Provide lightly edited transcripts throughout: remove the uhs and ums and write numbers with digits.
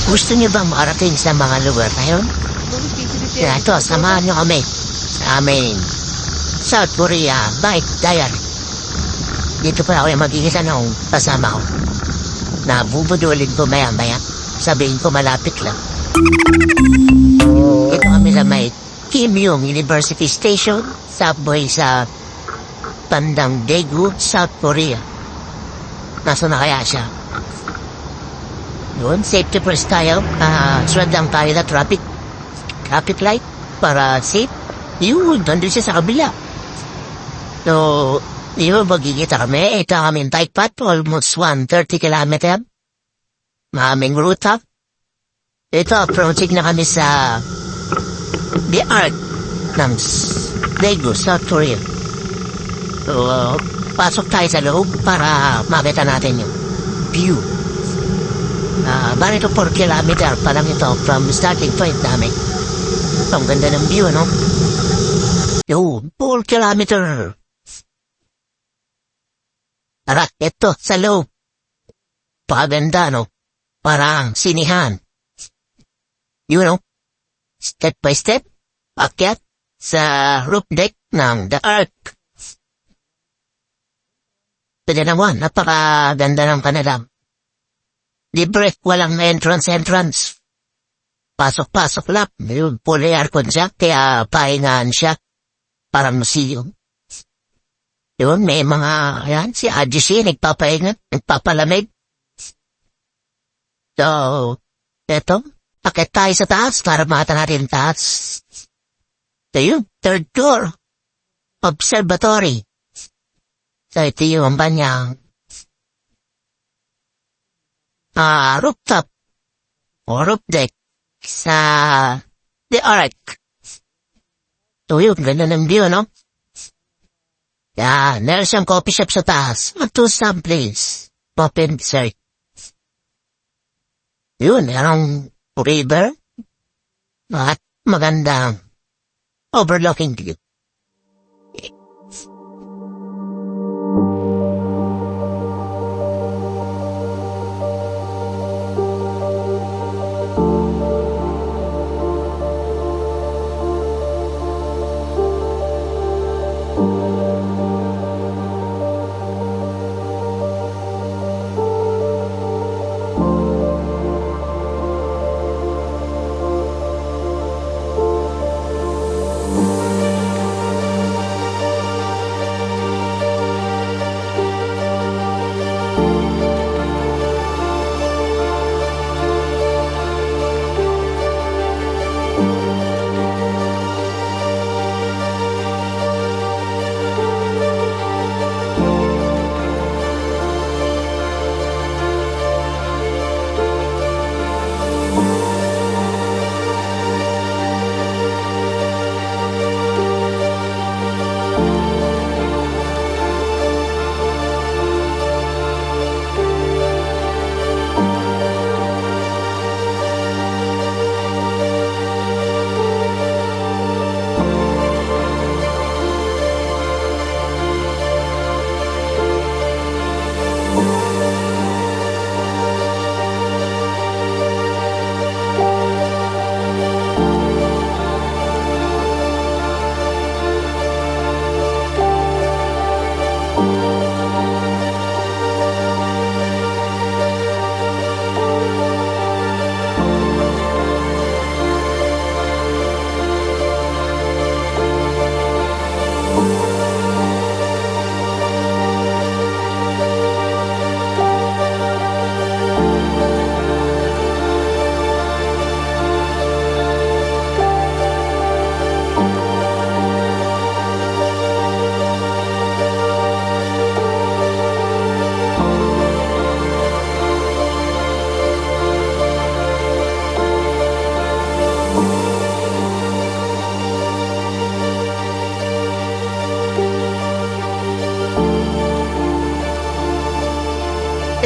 Gusto niyo bang makarating sa mga lugar na yun? Kaya ito, samahan niyo kami sa amin. South Korea Bike Diary. Dito pa ako yung magkikita ng kasama ko. Nabubudulin ko maya-maya. Sabihin ko malapit lang. Ito kami sa may Kim Yung University Station. Subway sa bandang Daegu, South Korea. Nasa na kaya siya? Yun, safety first tayo. Sunod lang tayo na traffic light para safe. Yun, nandun siya sa kabila. So, di ba magkikita kami? Ito kami tight path, almost 130 kilometer. Maraming route up. Ito, approaching na kami sa The Arc ng Daegu, South Korea. So, pasok tayo sa loob para makita natin yung view. Barito 4 kilometer pa lang ito from starting point namin. Ang ganda ng view, no? Yo, 4 kilometer. Tara, ito, sa loob. Paganda, no? Parang sinihan. You know, step by step, akyat sa roof deck ng The Arc. Pwede naman, napakaganda ng kanila. Libre, walang entrance. Pasok lang. Yung fully aircon siya, kaya pahingaan siya. Parang museum. Yun, may mga, ayan, si AGC, nagpapalamig. So, eto, akit tayo sa taas para makita natin taas. So yun, third floor. Observatory. So ito yung banyang rooftop o roof deck sa The Arc. So yun, ganda ng view, no? Yan, meron siyang coffee shop sa taas. To some place. Open dessert. Yun, merong river. At magandang overlooking view.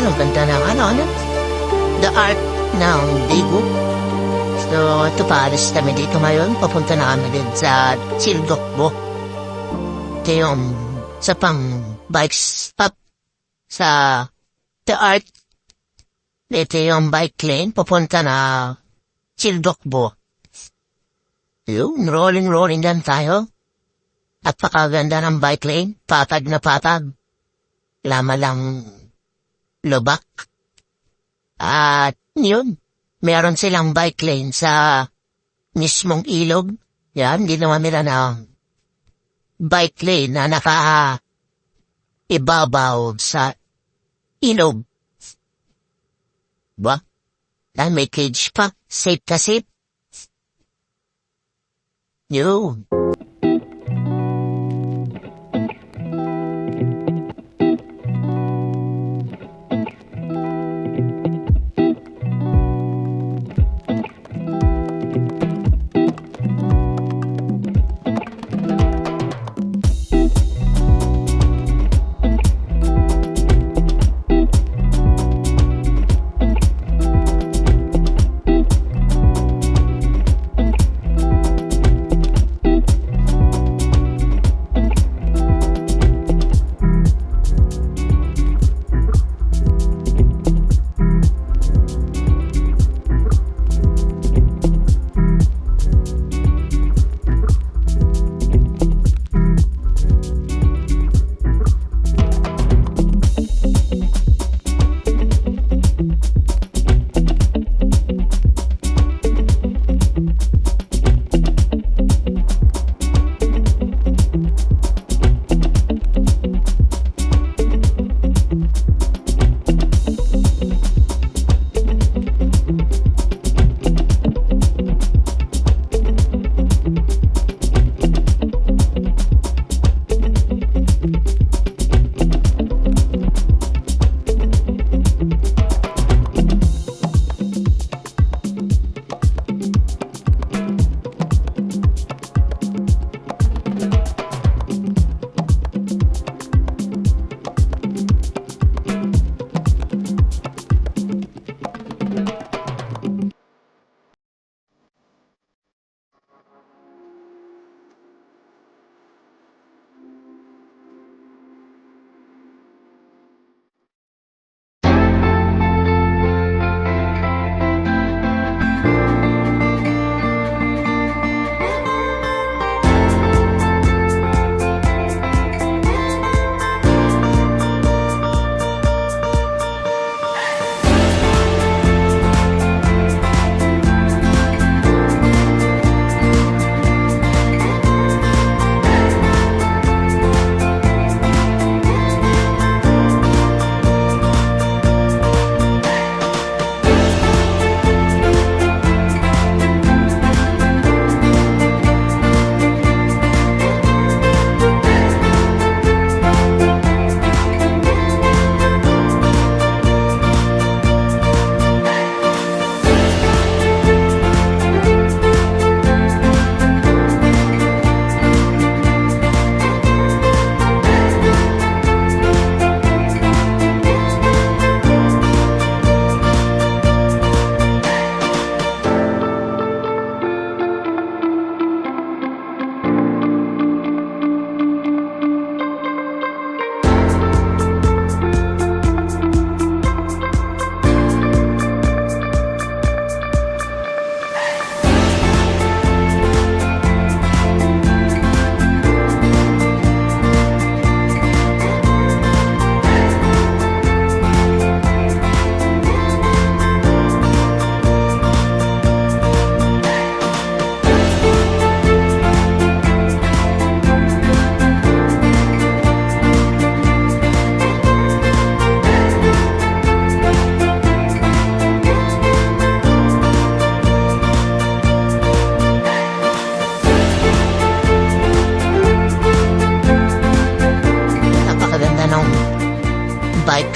Ang ganda ng ano? The Arc ng Daegu. So, ito paalis kami dito ngayon. Papunta na kami din sa Childokbo. Ito yung sa pang bike stop sa The Arc ito yung bike lane papunta na Childokbo. Yun, rolling lang tayo. At pakaganda ng bike lane, patag na patag. Lama lang lubak. At yun, meron silang bike lane sa mismong ilog. Yan, ginawa nila ng bike lane na ibabaw sa ilog. Ba? Dahil may cage pa, safe ka safe. Yun.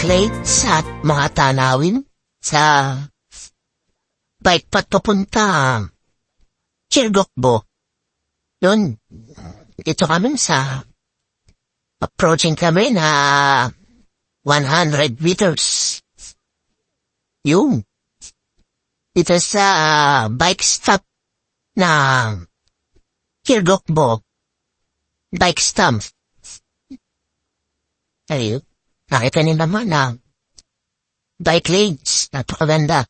plates at mga tanawin sa bike path papunta Chirgokbo. Yun, dito kami sa approaching kami na 100 meters. Yun, dito sa bike stop na Chirgokbo. Bike stop. Ayun, nakita niyo naman na bike lanes. Napakaganda.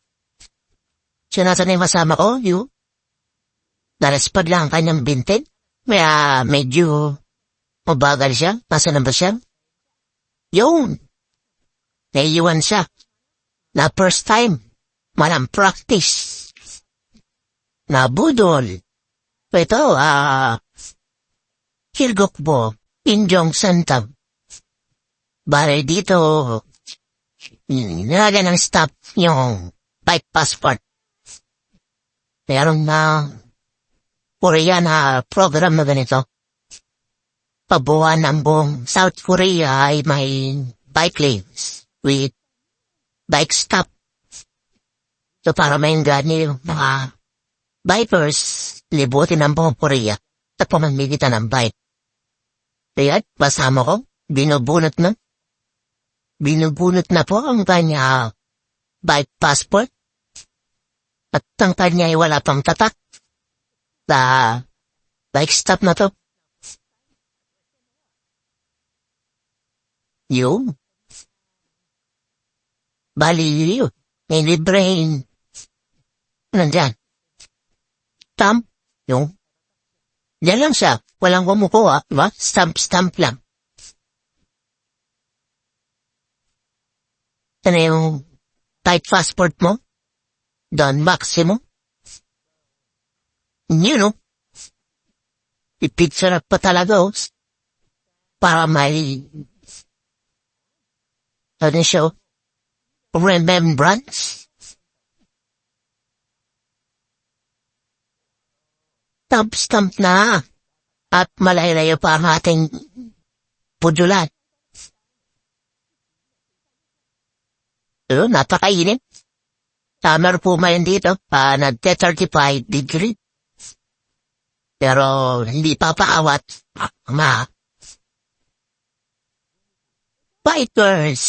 Siya nasa na yung kasama ko, yun. Nalaspag lang ang kanyang bintin. Medyo mabagal siya. Nasa na ba siya? Yun. Naiiwan siya. Na first time. Malang practice. Nabudol. Ito, Kilgokbo. Injong Santab. Bale dito, nilagyan ng stop yung bike passport. Meron na Korea na program na ganito. Pabuhan ng buong South Korea ay may bike lanes with bike stop. So para mainggan yung mga bikers, libutin ng buong Korea sa pamamagitan ng bike. Kaya kasama ko, binubunot na po ang kanya bike passport. At ang kanya ay wala pang tatak sa bike stop na to. Yung bali yun, may libreng nandyan. Stamp, yung yan lang siya, walang kumukuha, diba? Stamp lang. Ano yung type passport mo? Don Maximo? Yun, no? Ipicture up pa talaga, para may ano siya, remembrance. Stamp na. At malayo pa ang ating pudulan. Napakainit. Summer po ngayon dito, nag-35 degree. Pero hindi papaawat. Bikers.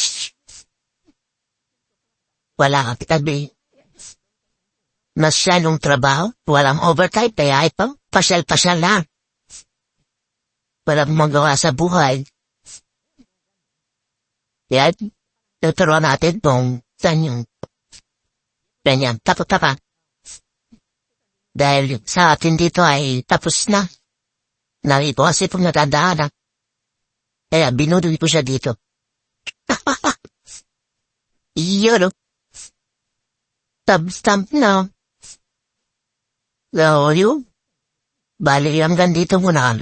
Wala kang kitabi. Masyadong trabaho, walang overtime, kaya ito, pasyal-pasyal lang. Walang magawa sa buhay. Kaya, tuturuan natin kung saan yung ganyan, tapos-tapa. Dahil sa atin dito ay tapos na. Narito kasi pong natandaan. Kaya binudoy ko siya dito. Iyon, no? Stamp na. So, yun. Bali, hanggang dito muna.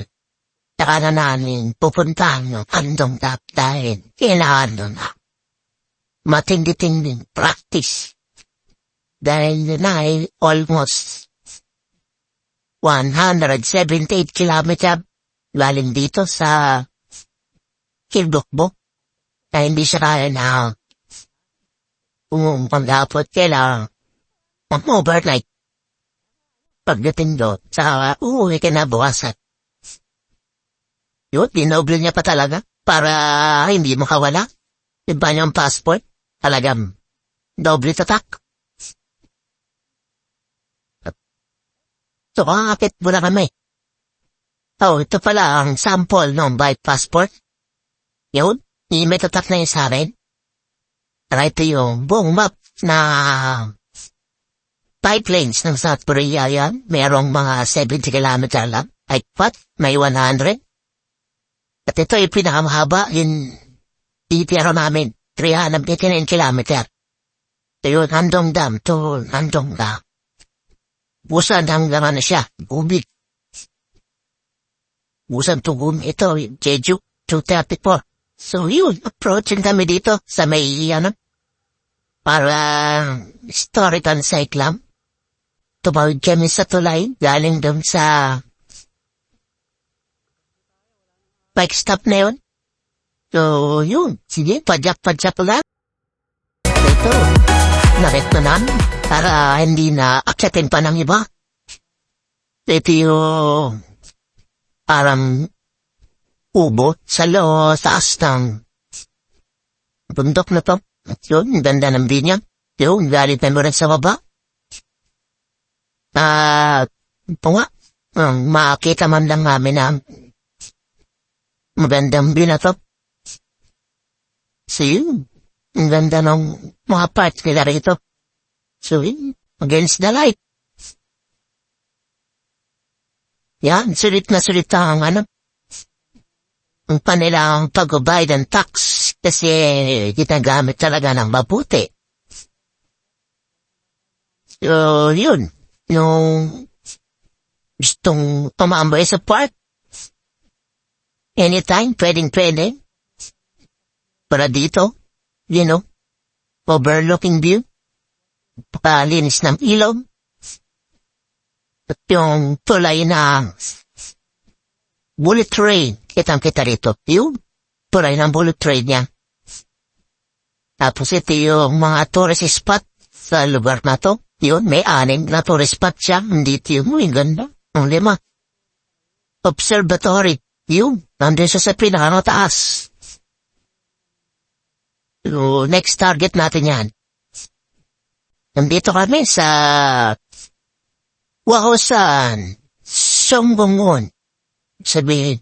Saka na namin pupuntahan yung andong tap dahil kailangan na. Matindi-tinding practice. Dahil na ay almost 178 kilometer galing dito sa Kilgokbo. Na hindi siya kaya na pag-apot kailangan mag-overnight. Pagdating doon, sa uuwi kinabukasan. Yun, dinoble niya pa talaga para hindi makawala. Iba niyang passport, talagang doble tatak. So, kakapit mo na kami. Ito pala ang sample ng bike passport. Yun, may tatak na yun sa akin. Ito yung buong map na bike lanes ng South Korea yan. Merong mga 70 kilometer lang. Ay, may 100. At ito yung pinakamahaba, yung itiro namin, 389 kilometer. Ito yung Handong Dam to Handong Dam. Busan hanggang ano siya, Gubig. Busan to Gubig, ito, Jeju, 234. So yun, approaching kami dito sa may, para historical site lang. Tumawid kami sa tulay, galing doon sa bike stop na yun. So, yun. Sige, padyak-padyak lang. Ito, nakit na namin para hindi na akyatin pa ng iba. Ito yung parang ubo sa taas ng bundok na to. At yun, ganda ng binyag. Yun, galit na mo rin sa baba. Ito nga, makakita man lang namin ang magandang view na to. So yun, Ang ganda ng mga parts nila rito. So, against the light. Yan, sulit na sulit ang ang panilang pag-bayad ng tax kasi ginagamit talaga ng mabuti. So, yun. Yung gustong tumambay sa park, anytime, pwedeng-pwede. Para dito, overlooking view, pakalinis ng ilog, at yung tulay na bullet train, kitang-kita rito. Yung tulay ng bullet train niya. Tapos ito yung mga tourist spot sa lugar na to. Yun, may 6 na tourist spot siya. Dito yung ganda. Ang 5. Observatory. Yun, nandun siya sa pinakataas. So, next target natin yan. Nandito kami sa Wahosan, Songbongon. Sabihin,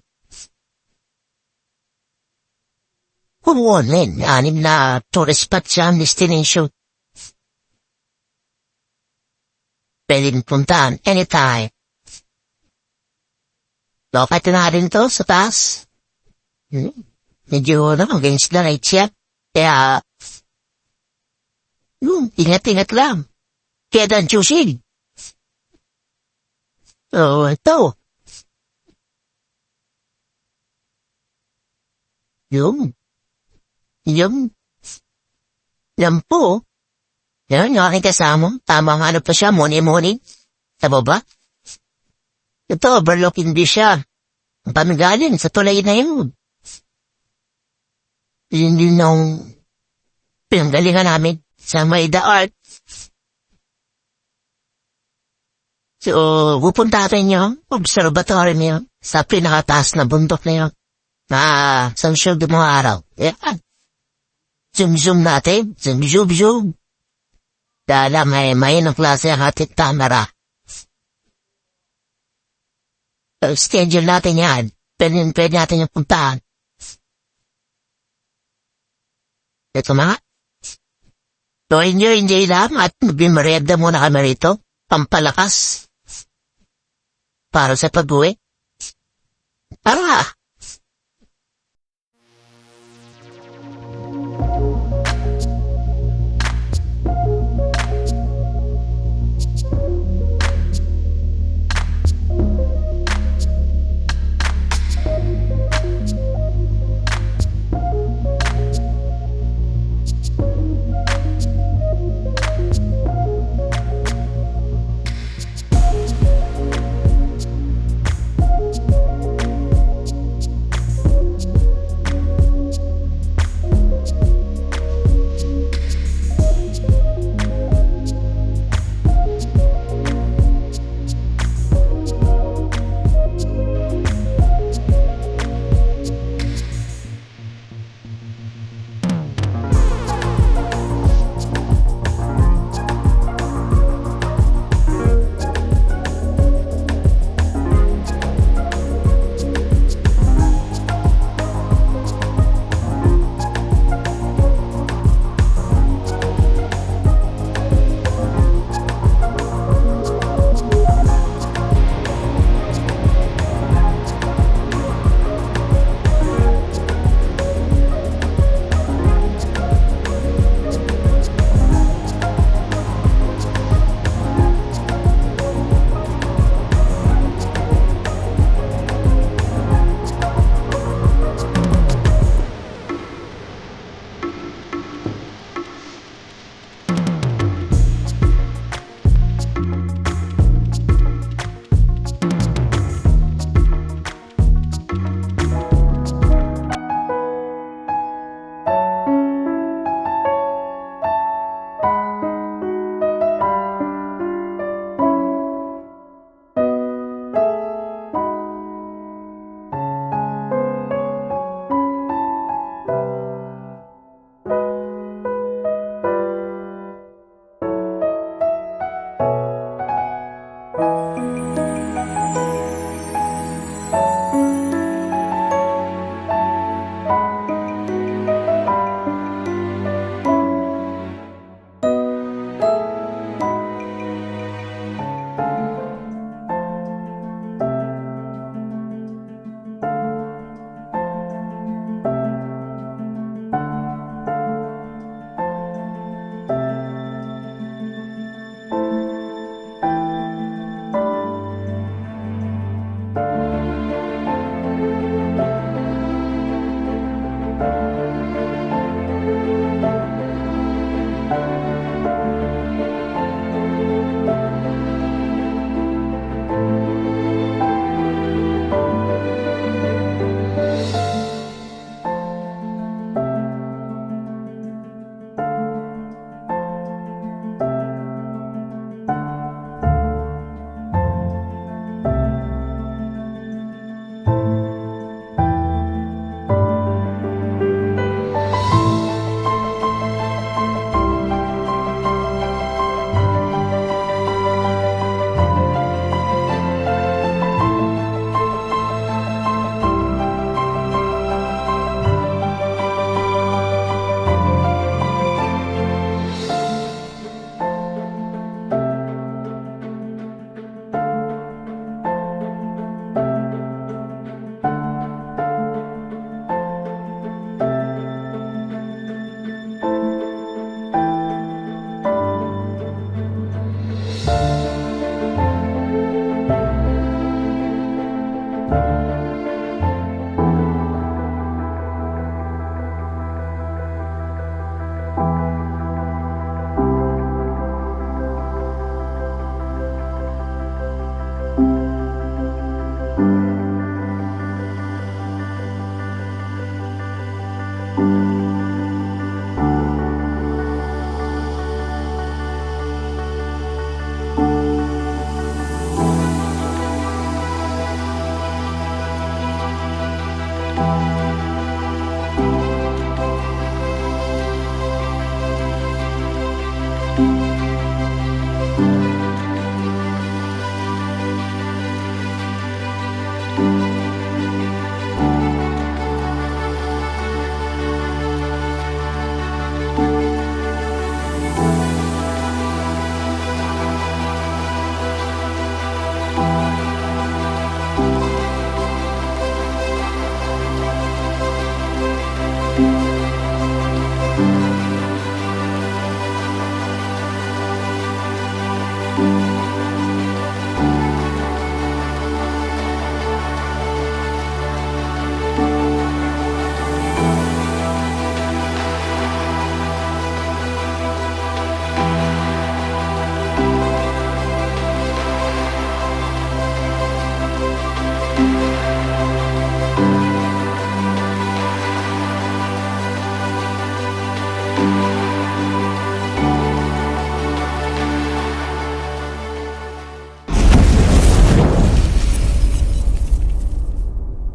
Kumonin, 6 na tourist spot siya ang destination. Pwedeng puntaan anytime. Lokate na rin to sa taas. Medyo against the light siya. Kaya, ingat-ingat lang. Kaya dan choosing. So, ito. Yan po. Yan, yung aking kasama. Tamang pa siya, morning. Sa baba. Ito, overlooking view siya. Ang pamigaling sa tulay na yun. Yun din ang pinanggalingan namin sa Maida Art. So, pupunta natin yung observatory niyo sa pinakataas na bundok na yun. Sa siyog ng mga araw. Yan. Zoom natin. Zoom. Dahil may ng klase ang ating camera. Schedule natin yan. Pwede natin yung puntahan. Ito mga. So, enjoy lang at magbimerenda muna kami rito. Pampalakas. Para sa pag-uwi. Tara!